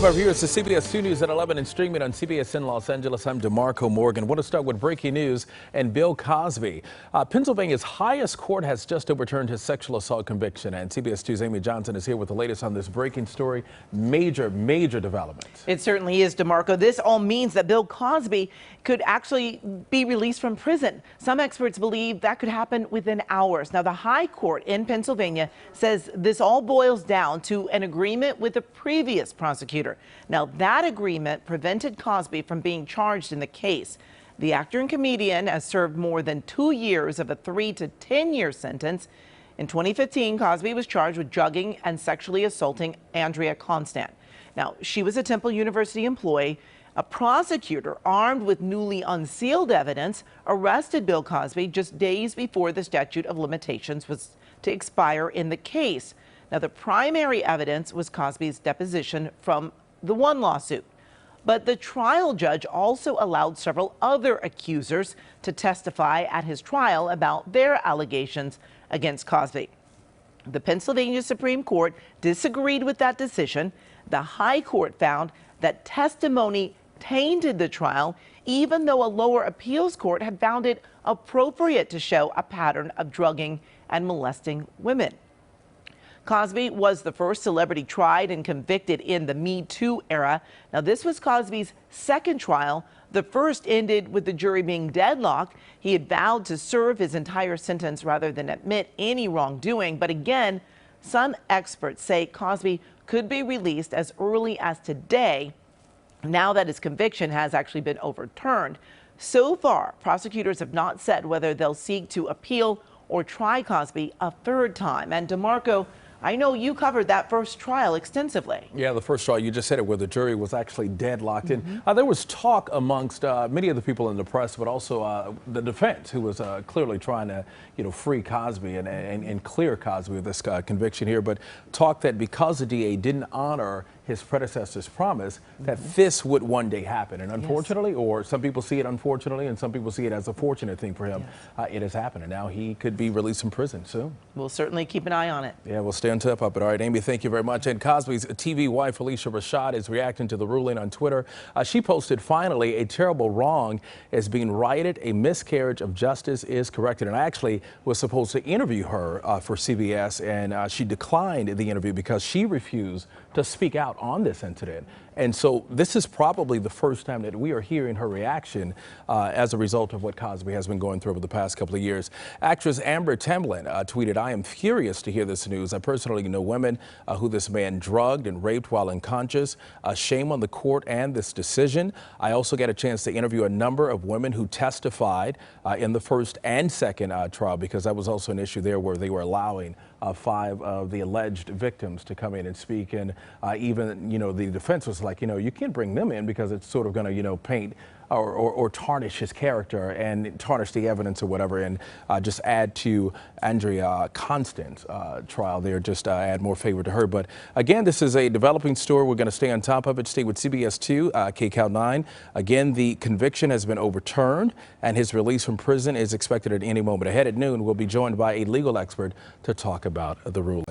our viewers to CBS 2 News at 11 and streaming on CBS in Los Angeles. I'm DeMarco Morgan. I want to start with breaking news and Bill Cosby. Pennsylvania's highest court has just overturned his sexual assault conviction, and CBS 2's Amy Johnson is here with the latest on this breaking story. Major development. It certainly is, DeMarco. This all means that Bill Cosby could actually be released from prison. Some experts believe that could happen within hours. Now, the High Court in Pennsylvania says this all boils down to an agreement with the previous prosecutor. Now, that agreement prevented Cosby from being charged in the case. The actor and comedian has served more than 2 years of a 3 to 10-year sentence. In 2015, Cosby was charged with drugging and sexually assaulting Andrea Constand. Now, she was a Temple University employee. A prosecutor armed with newly unsealed evidence arrested Bill Cosby just days before the statute of limitations was to expire in the case. Now, the primary evidence was Cosby's deposition from the one lawsuit. But the trial judge also allowed several other accusers to testify at his trial about their allegations against Cosby. The Pennsylvania Supreme Court disagreed with that decision. The High Court found that testimony tainted the trial, even though a lower appeals court had found it appropriate to show a pattern of drugging and molesting women. Cosby was the first celebrity tried and convicted in the Me Too era. Now, this was Cosby's second trial. The first ended with the jury being deadlocked. He had vowed to serve his entire sentence rather than admit any wrongdoing. But again, some experts say Cosby could be released as early as today, now that his conviction has actually been overturned. So far, prosecutors have not said whether they'll seek to appeal or try Cosby a third time. And DeMarco, I know you covered that first trial extensively. Yeah, the first trial, you just said it, where the jury was actually deadlocked. And there was talk amongst many of the people in the press, but also the defense, who was clearly trying to, free Cosby and clear Cosby of this conviction here. But talk that because the DA didn't honor his predecessor's promise, that this would one day happen. And unfortunately, or some people see it unfortunately, and some people see it as a fortunate thing for him, it has happened. And now he could be released from prison soon. We'll certainly keep an eye on it. Yeah, we'll stay on top of it. All right, Amy, thank you very much. And Cosby's TV wife, Alicia Rashad, is reacting to the ruling on Twitter. She posted, "Finally, a terrible wrong is being righted. A miscarriage of justice is corrected." And I actually was supposed to interview her for CBS, and she declined the interview because she refused to speak out on this incident. And so this is probably the first time that we are hearing her reaction as a result of what Cosby has been going through over the past couple of years. Actress Amber Tamblyn tweeted, "I am furious to hear this news. I personally know women who this man drugged and raped while unconscious. Shame on the court and this decision. I also got a chance to interview a number of women who testified in the first and second trial, because that was also an issue there where they were allowing 5 of the alleged victims to come in and speak. And even, the defense was like, you can't bring them in because it's sort of going to, paint or tarnish his character and tarnish the evidence or whatever, and just add to Andrea Constand's trial there, just add more favor to her. But again, this is a developing story. We're going to stay on top of it. Stay with CBS 2, KCAL 9. Again, the conviction has been overturned, and his release from prison is expected at any moment. Ahead at noon, we'll be joined by a legal expert to talk about the ruling.